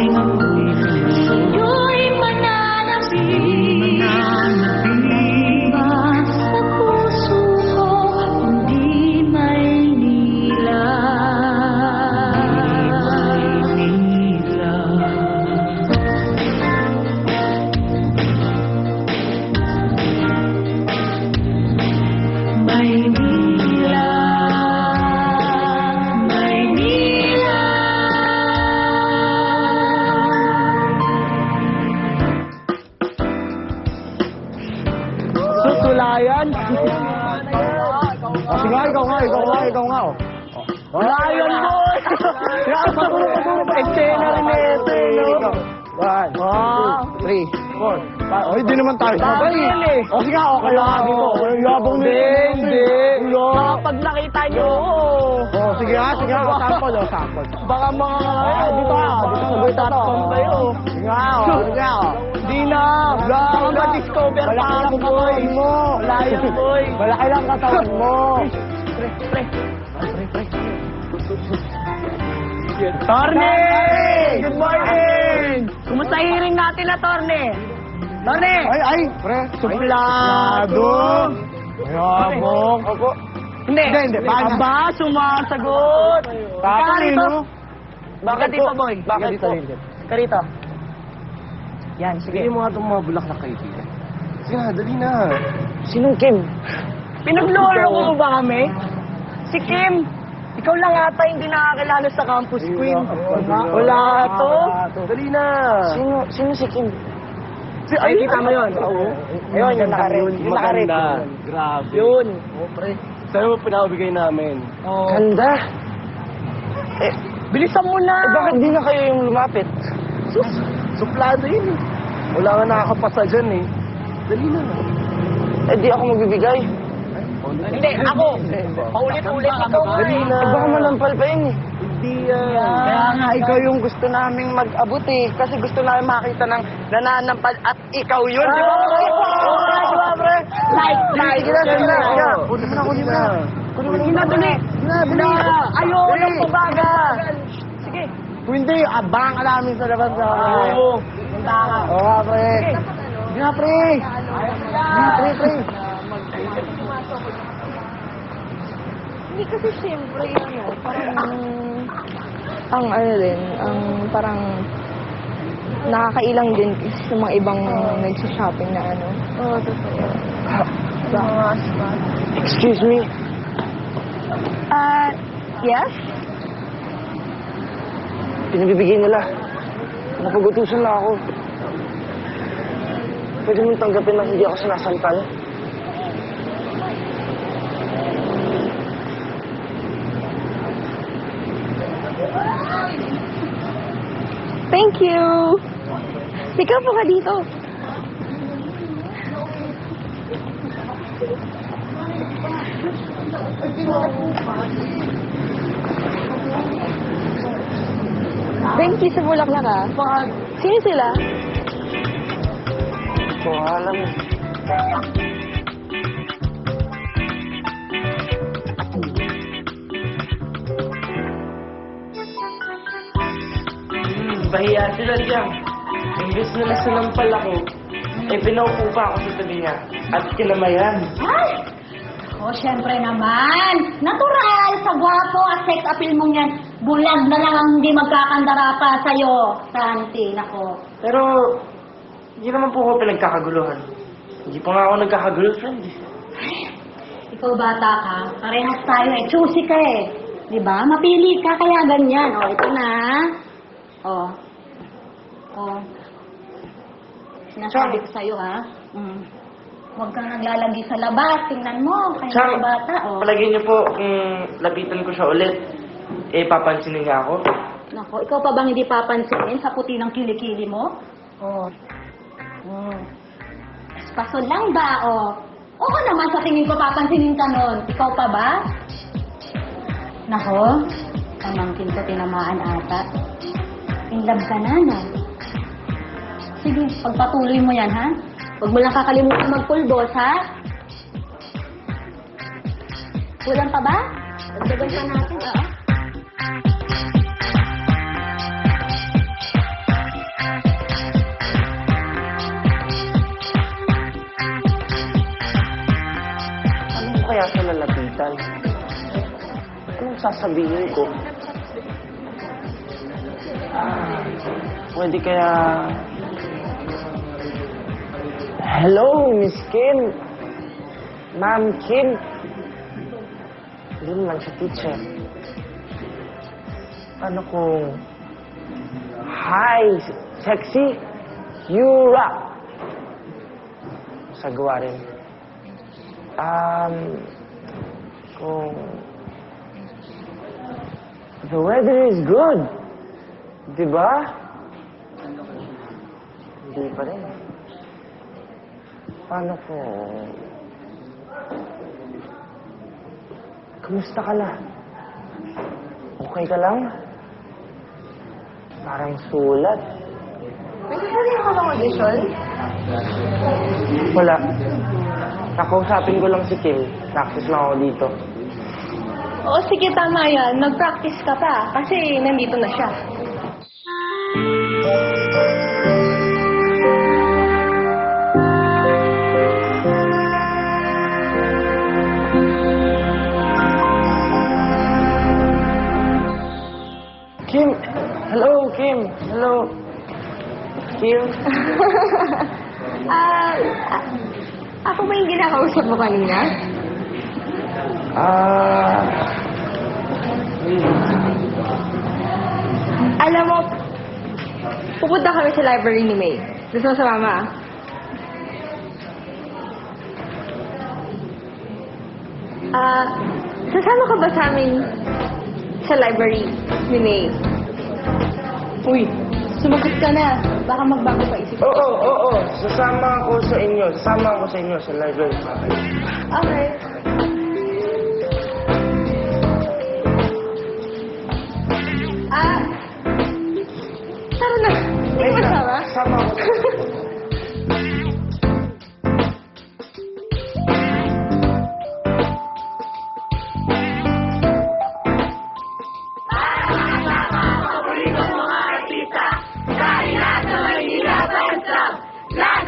Sa'yo'y mananapig ba sa puso ko, hindi Maynila. Maynila, Maynila. Sulayan? Sige, ikaw nga. Wala yan, boy! Kaya patulog, eksena rin ito, no? 1, 2, 3, 4, 5. Ay, di naman tayo sabay. O sige, okay lang dito. Yabang na hindi. Pag nakita nyo, O, sige ha, sample. baka mga... Dito Tatpang kayo. Sige ha. Di na. Baka ma-discover pa ako, boy. Wala yan, boy. Malaki lang katawan mo. Pre. Torne! Good morning! Kumusta hearing natin na, Torne? Torne! Ay, pre, suplado! Yabong! Opo. Hindi. Paano? Aba, sumasagot. Tatalino? Bakit dito, boy? Bakit Dito, po? dito. Karito. Yan, sige. Sige mo nga itong mga bulaklak kaibigan. Sige na, dali na. Sinong Kim? Pinaglolo mo ba kami? Si Kim. Ikaw lang ata hindi nakakilala sa Campus Queen. Wala to. Dali na. Sino si Kim? Ay, kita mo yun? Oo. Ayun, yung nakared. Yung nakared. Grabe. Yun. Oh, pre. Sa'yo mo pinakabigay namin. Oh. Ganda. Bilisan mo na. Bakit di na kayo yung lumapit? Suplado yun eh. Wala nga nakakapasa dyan eh. Dali na. Eh di ako magbibigay. Hindi, ako. Paulit-ulit ikaw. Dali na. Eh baka malampal pa yun eh. Hindi yan. Kaya nga ikaw yung gusto naming mag-abot eh. Kasi gusto namin makita ng nananampal at ikaw yun. Di ba? Di ba, pre? Like. Sige na. Kunin mo na. Sige na, dali. Ayoko ng pabaga. Sige. Kung hindi, abang ka namin sa labas sa... Oo. Punta ka. Oo nga, pre. Sige nga, pre. Pre. Hindi kasi siyempre parang ang ano din, ang parang nakakailang din kasi sa mga ibang nagsa-shopping na ano. Oo, totoo. Excuse me. Yes? Pinabibigay nila. Napagutusan na ako. Pwede mong tanggapin na hindi ako sinasampal? Thank you! Ikaw po ka dito. Thank you sa bulaklak ah. Sino sila? Ito, alam mo. Bahiya sila dyan. Imbis na nasanampal ako, pinaupo pa ako sa tabi niya. At kinamayan. Ay! O, syempre naman. Natural sa gwapo at sex appeal mong yan. Bulag na lang ang hindi magkakandara pa sa'yo. Santi, nako. Pero, hindi naman po ako pinagkakaguluhan. Hindi pa nga ako nagkakagirlfriend. Ikaw bata ka, parehas tayo eh. Choosy ka eh. Diba? Mapili ka kaya ganyan. O, ito na. O. Sinasabi ko sa'yo ha. Huwag kang naglalagi sa labas. Tingnan mo. Kaya Chang, mga bata. O. palagay niyo po, kung lapitan ko siya ulit, papansinin niya ako. Nako, ikaw pa bang hindi papansinin sa puti ng kilikili mo? O. Espaso lang ba? O. Oo naman sa tingin ko papansinin ka nun. Ikaw pa ba? Nako, pamangkin ko tinamaan ata. In love ka na, no? Sige, pagpatuloy mo yan, ha? Huwag mo lang kakalimutan magpulbos, ha? Kulang pa ba? Dagdagan pa natin, oo. kalimutan. Anong sasabihin ko? Pwede kaya... Hello, Miss Kim. Ma'am Kim. Hindi naman siya teacher. Ano kung... Hi, sexy. You rock. Sagawa rin. Kung... The weather is good. Diba? Hindi pa rin. Paano kung... Kamusta ka na? Okay ka lang? Parang sulat. May sasabihin ka bang audition? Wala. Nakausapin ko lang si Kim. Practice na ako dito. Oo, sige, tama yan. Mag-practice ka pa. Kasi nandito na siya. Kim! Hello, Kim! Hello! Kim? Ako ba yung ginakausap mo kanina? Alam mo, pupunta kami sa library ni May. Gusto mo sa mama? Sasama ka ba sa amin sa library ni May? Uy, sumagot ka na. Baka magbago pa isip. Oo. Sasama ako sa inyo. Sasama ako sa inyo sa library. Okay. Tara na. Hindi ka masama? Sama ako. Lahat